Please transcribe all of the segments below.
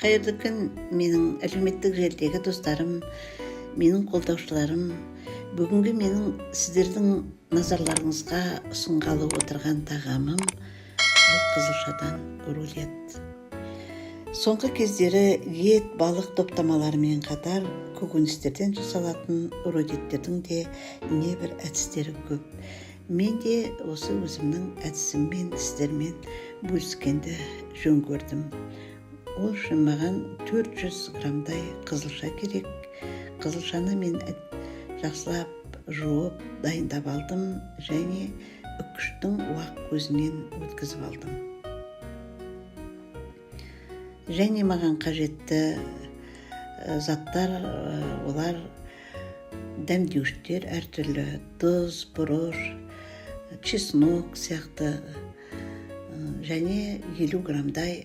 Қайырлы күн, менің әлеуметтік желідегі достарым, менің қолдаушыларым. Бүгінгі менің сіздердің назарларыңызға ұсынғалы отырған тағамым бұл қызылшадан рулет. Соңғы кездері ет, балық топтамаларымен қатар көкөністерден жасалатын рулеттердің де небір әдістері көп. Мен де осы өзімнің әдісіммен сіздермен бөліскенді жөн көрдім. Ол үшін маған 400 грамдай қызылша керек. Қызылшаны мен жақсылап жуып дайындап алдым және үккіштің уақ көзінен өткізіп алдым. Және маған қажетті заттар олар дәмдеуіштер әртүрлі, тұз, бұрыш, чеснок сияқты және 50 грамдай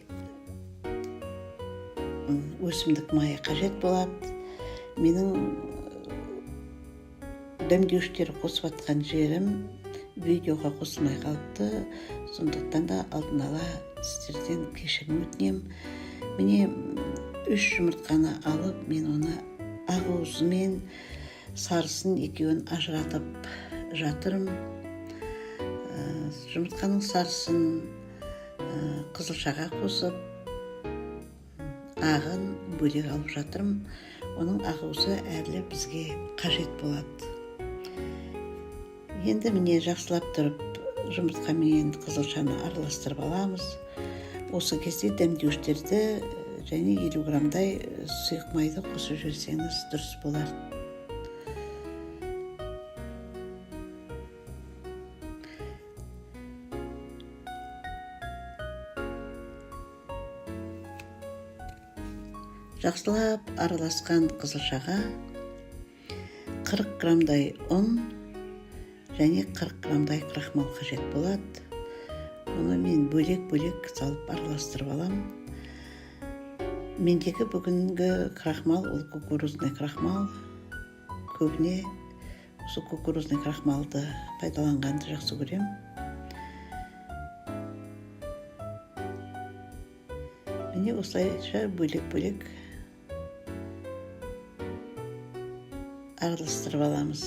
өсімдік майы қажет болады. Менің дәмдеуіштер қосып атқан жерім видеоға қосылмай қалыпты, сондықтан да алдын ала сіздерден кешірім өтінем. Міне 3 жұмыртқаны алып, мен оны ақуызы мен сарысын екеуін ажыратып жатырмын. Жұмыртқаның сарысын қызылшаға қосып, ағын бөлек алып жатырмын. Оның ақуызы әлі бізге қажет болады. Енді міне жақсылап тұрып, жұмыртқа мен қызылшаны араластырып аламыз. Осы кезде дәмдеуіштерді және 50 грамдай сұйық майды қосып жіберсеңіз дұрыс болар. Жақсылап араласқан қызылшаға 40 грамдай ұн және 40 грамдай крахмал қажет болады. Оны мен бөлек-бөлек салып араластырып алам. Мендегі бүгінгі крахмал ол кукурузный крахмал. Көбіне осы кукурузный крахмалды пайдаланғанды жақсы көрем. Міне осылайша бөлек-бөлек араластырып аламыз.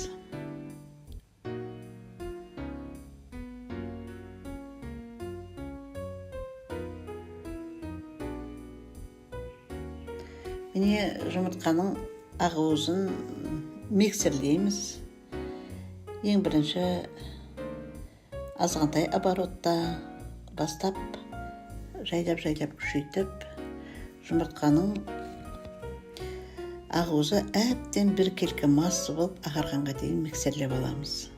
Міне жұмыртқаның ақуызын миксерлейміз. Ең бірінші азғантай оборотта бастап жайлап күшейтіп, жұмыртқаның ақуызы әбден бір келкі масса болып ағарғанға дейін миксерлеп аламыз.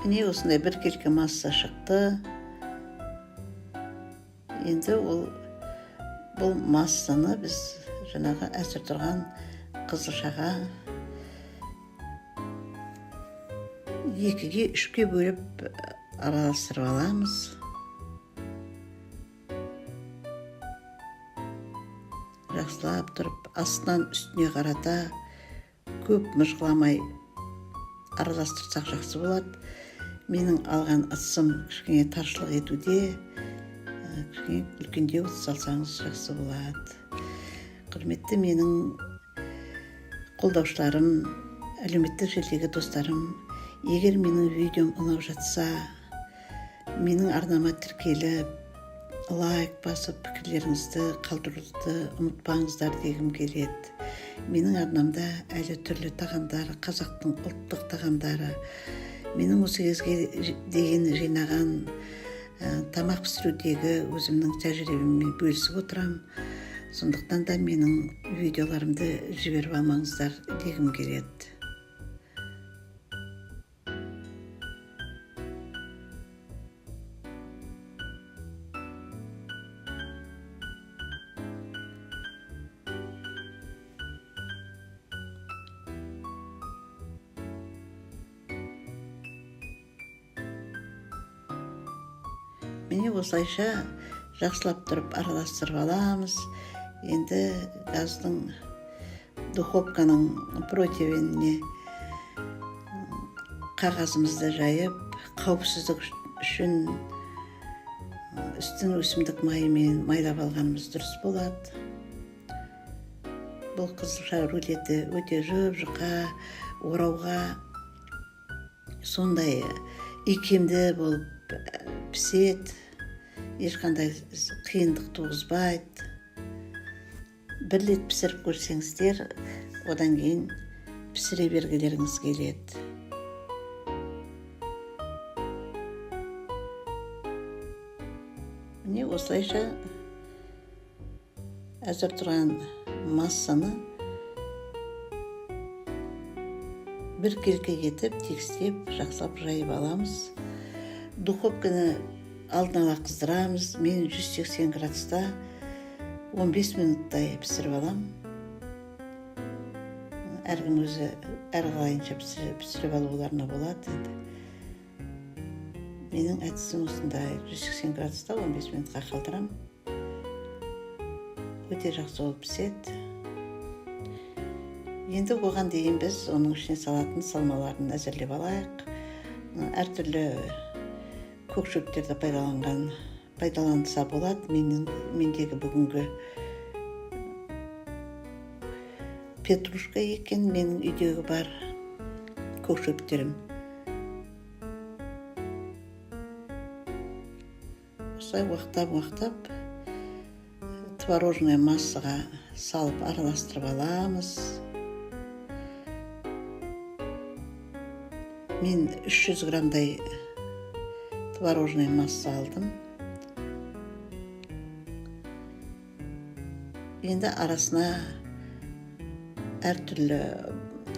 Міне осындай бір келкі масса шықты. Енді бұл массаны біз жаңағы әзір тұрған қызылшаға 2-ге 3-ке бөліп араластырып аламыз. Жақсылап тұрып, астынан үстіне қарата көп мыжғыламай араластырсақ жақсы болады. Менің алған ыдысым кішкене таршылық етуде, кішкене үлкендеу ыдыс алсаңыз жақсы болады. Құрметті менің қолдаушыларым, әлеуметтік желідегі достарым, егер менің видеом ұнап жатса, менің арнама тіркеліп, лайк басып, пікірлеріңізді қалдыруды ұмытпаңыздар дегім келеді. Менің арнамда әлі түрлі тағамдар, қазақтың ұлттық тағамдары, менің осы кезге деген жинаған тамақ пісірудегі өзімнің тәжірибеммен бөлісіп отырам. Сондықтан да менің видеоларымды жіберіп алмаңыздар дегім келеді. Міне осылайша жақсылап тұрып араластырып аламыз. Енді газдың духовканың противеніне қағазымызды жайып, қауіпсіздік үшін үстін өсімдік майымен майлап алғанымыз дұрыс болады. Бұл қызылша рулеті өте жұп-жұқа, орауға сондай икемді болып піседі, ешқандай қиындық туғызбайды. Бір рет пісіріп көрсеңіздер, одан кейін пісіре бергілеріңіз келеді. Міне осылайша әзір тұрған массаны бір келке етіп, тегістеп, жақсылап жайып аламыз. Духовканы алдын ала қыздырамыз. Мен 180 градуста 15 минуттай пісіріп алам. Әркім өзі әрқалайынша пісіріп алуларына болады. Менің әдісім осындай 180 градуста 15 минутқа қалдырам. Өте жақсы болып піседі. Енді оған дейін біз оның ішіне салатын салмаларын әзірлеп алайық. Әртүрлі көкшөптерді пайдаланса болады. Мендегі бүгінгі петрушка екен, менің үйдегі бар көкшөптерім. Осылай уақтап творожный массаға салып араластырып аламыз. Мен 300 грамдай творожный масса алдым. Енді арасына әртүрлі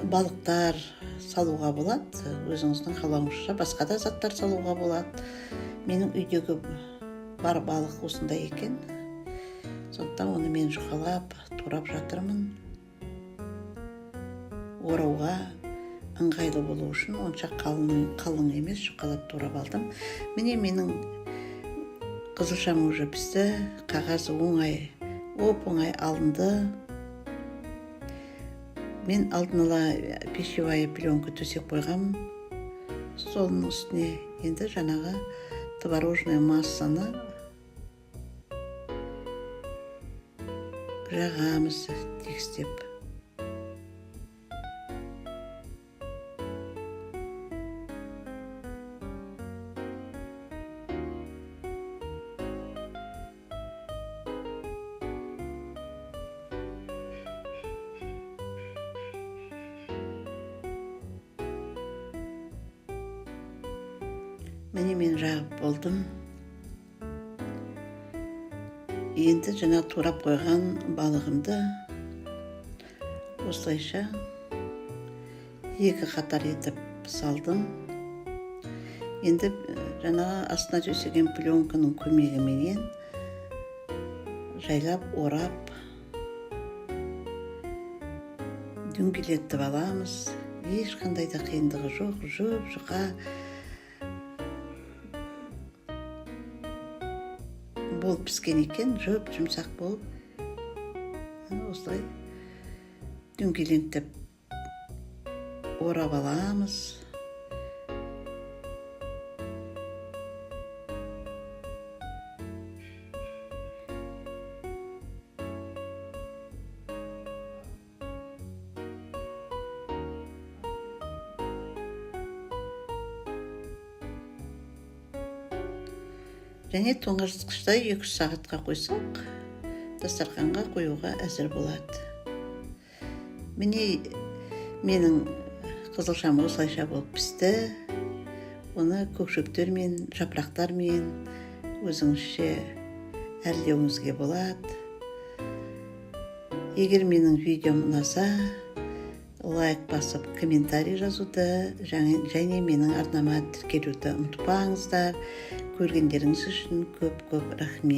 балықтар салуға болады. Өзіңіздің қалауыңызша басқа да заттар салуға болады. Менің үйдегі бар балық осындай екен. Сондықтан оны мен жұқалап, турап жатырмын. Орауға ыңғайлы болу үшін онша қалың емес, жұқалап турап алдым. Міне менің қызылшам уже пісті, қағазы оп-оңай алынды. Мен алдын ала пищевая пленка төсеп қойғам столының үстіне. Енді жаңағы творожный массаны жағамыз тегістеп. Міне мен жағып болдым. Енді жаңа турап қойған балығымды осылайша екі қатар етіп салдым. Енді жаңа астына төсеген пленканың көмегіменен жайлап орап дөңгелетіп аламыз. Ешқандай да қиындығы жоқ, жұп-жұқа болып піскен екен, жұмсақ болып. Осылай дөңгелентіп орап аламыз. Және тоңазытқышта 2 сағатқа қойсақ, дастарханға қоюға әзір болады. Міне менің қызылшам осылайша болып пісті. Оны көкшөптермен, жапырақтармен өзіңізше әрлеуіңізге болады. Егер менің видеом ұнаса, лайк басып, комментарий жазуды, және менің арнама тіркелуді ұмытпаңыздар. Көргендеріңіз үшін көп рахмет.